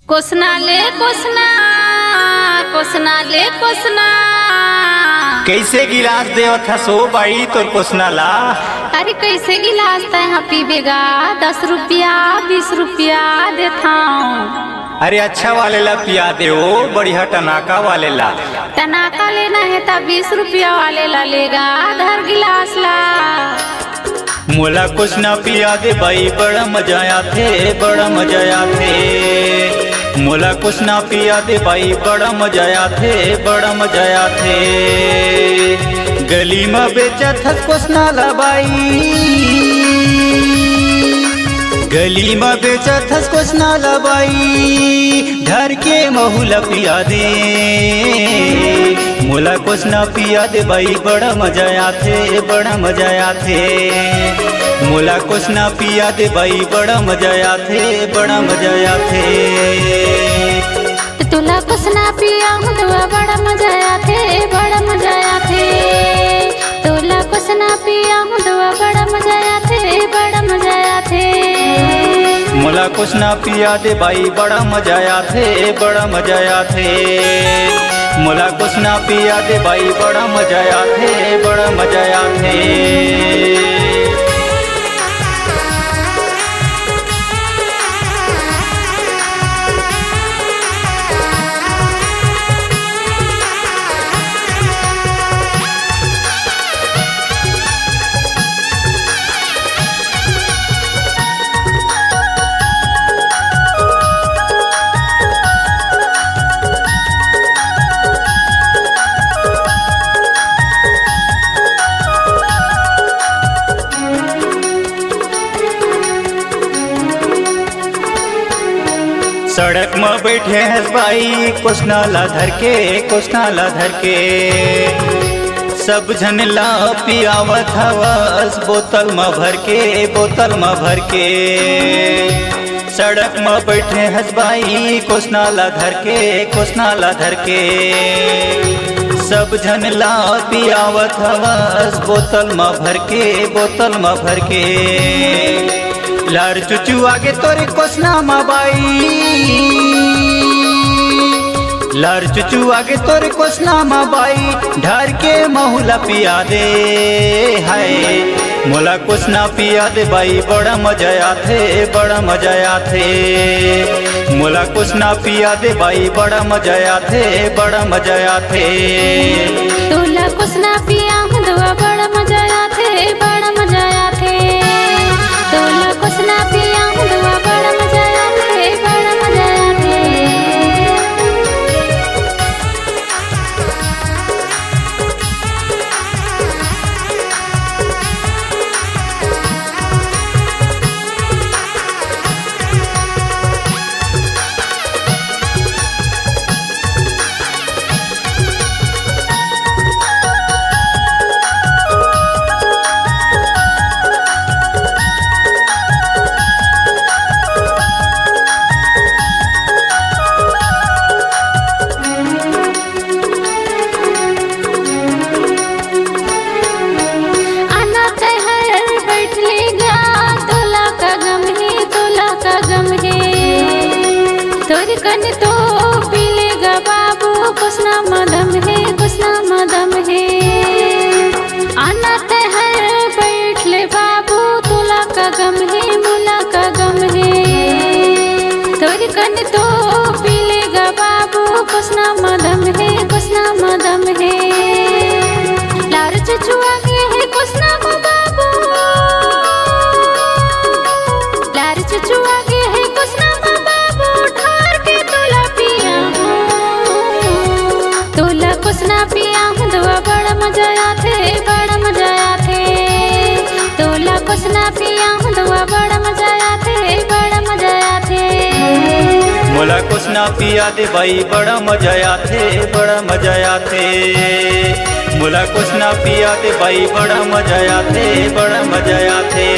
कोसना ले कोसना कोसना ले कोसना। कैसे गिलास देवत हसो बाई तोर कोसना ला। अरे कैसे गिलास तैहा पीबेगा 10 रुपया 20 रुपया देता। अरे अच्छा वाले ला पिया दे ओ बढ़िया टनाका वाले ला। टनाका लेना है तब 20 रुपया वाले ला लेगा धर गिलास ला। मोला कुछ ना पिया दे भाई बड़ा मजा आथे बड़ा मजा आथे। मोला कुछ ना पिया दे भाई बड़ा मजा आथे बड़ा मजा आथे। गली में बेचत हस कुछ ना ला बाई। गली में बेचत हस कुछ ना ला बाई। धर के महुला पिया दे। मोला कुछ ना पिया दे भाई बड़ा मजा आथे बड़ा मजा आथे। मोला कुछ ना पिया दे भाई बड़ा मजा आथे बड़ा मजा आथे। तुला कुछ ना पिया हूँ तो बड़ा मजा आथे बड़ा मजा आथे। तुला कुछ ना पिया हूँ तो बड़ा मजा आथे बड़ा मजा आथे। मोला कुछ ना पिया दे भाई बड़ा मजा आथे बड़ा मजा आथे। मोला कुछ ना पिया दे भाई बड़ा मजा आथे बड़ा मजा आथे। सड़क में बैठे हैं भाई कुछ नाला धर के कुछ नाला धर के। सब जन ला पियावत हवस बोतल में भर के बोतल में भर के। सड़क में बैठे हैं भाई कुछ नाला धर के कुछ नाला धर के। सब जन ला पियावत हवस बोतल में भर के बोतल में भर के। लार चुचू आगे तोरे कोसना मा बाई। लार चुचू आगे तोरे कोसना मा बाई। ढार के महुला पिया दे हाय। मोला कुछ ना पिया दे भाई बड़ा मजा आथे बड़ा मजा आथे। मोला कुछ ना पिया दे भाई बड़ा मजा आथे बड़ा मजा आथे। तुला कुछ ना पिया हूँ तो बड़ा मजा आथे बड़ा मजा आथे। तुला कुछ ना पिया हूँ तो बड़ा मजा आथे बड़ा मजा आथे। तोरे कन तो पी लेगा बाबू कुछ ना मदम है कुछ ना मदम है। आना तहर बैठ ले बाबू तुला का गम है मुला का गम है। तोरे कन तो पी लेगा बाबू कुछ ना मदम है कुछ ना मदम है। लार चुचुआ के है कुछ ना बाबू। लार चुचुआ के है कुछ ना कुछ ना पिया हूँ तो बड़ा मजा आथे बड़ा मजा आथे। तोला कुछ ना पिया हूँ तो बड़ा मजा आथे बड़ा मजा आथे। मोला कुछ ना पिया दे भाई बड़ा मजा आथे बड़ा मजा आथे। मोला कुछ ना पिया दे भाई बड़ा मजा आथे बड़ा मजा आथे।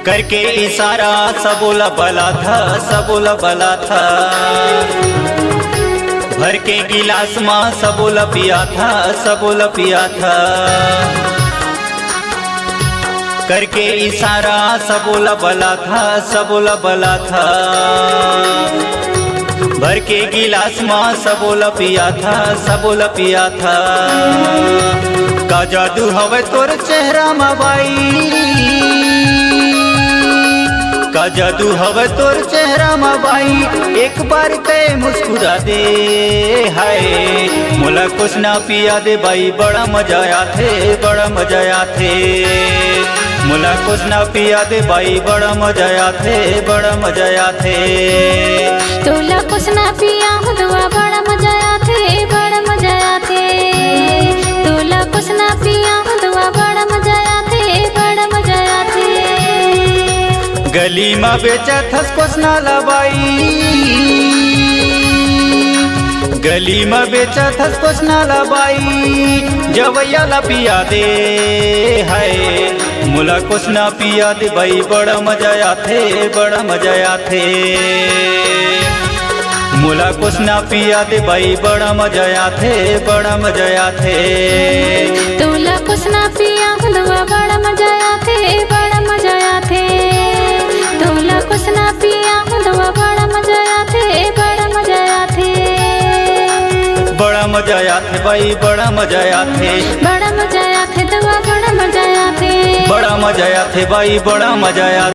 करके इशारा सबोला बला था, सबोला बला था। भर के गिलास माँ सबोला पिया था, सबोला पिया था। करके इशारा सबोला बला था, सबोला बला था। भर के गिलास माँ सबोला पिया था, सबोला पिया था। का जादू हवे तोर चेहरा में बाई, का जादू हवे तोर चेहरा में बाई। एक बार ते मुस्कुरा दे, हाय मोला कुछ ना पिया दे बाई। बड़ा मजा आथे, बड़ा मजा आथे। मोला कुछ ना पिया दे बाई, बड़ा मजा आथे, बड़ा मजा आथे। तोला कुछ ना पिया हुआ बड़ा मजा आथे, बड़ा मजा आथे। तोला कुछ ना पिया हुआ बड़ा मजा आथे, बड़ा मजा आथे। गली में बेचा थस कुछ ना लबाई, गली में बेचा थस कुछ ना लबाई। जवैया ला पिया दे, हाय मोला कुछ ना पिया दे भाई। बड़ा मजा आथे, बड़ा मजा आथे। मोला कुछ ना पिया दे भाई, बड़ा मजा आथे, बड़ा मजा आथे। तोला कुछ ना पिया हुआ बड़ा मजा आथे, बड़ा मजा आथे। तोला कुछ ना पिया हुआ बड़ा मजा आथे, बड़ा मजा आथे। बड़ा मजा आथे भाई, बड़ा मजा आथे। बड़ा मजा आथे दवा बड़ा मजा आथे। बड़ा मजा आथे भाई, बड़ा मजा आथे।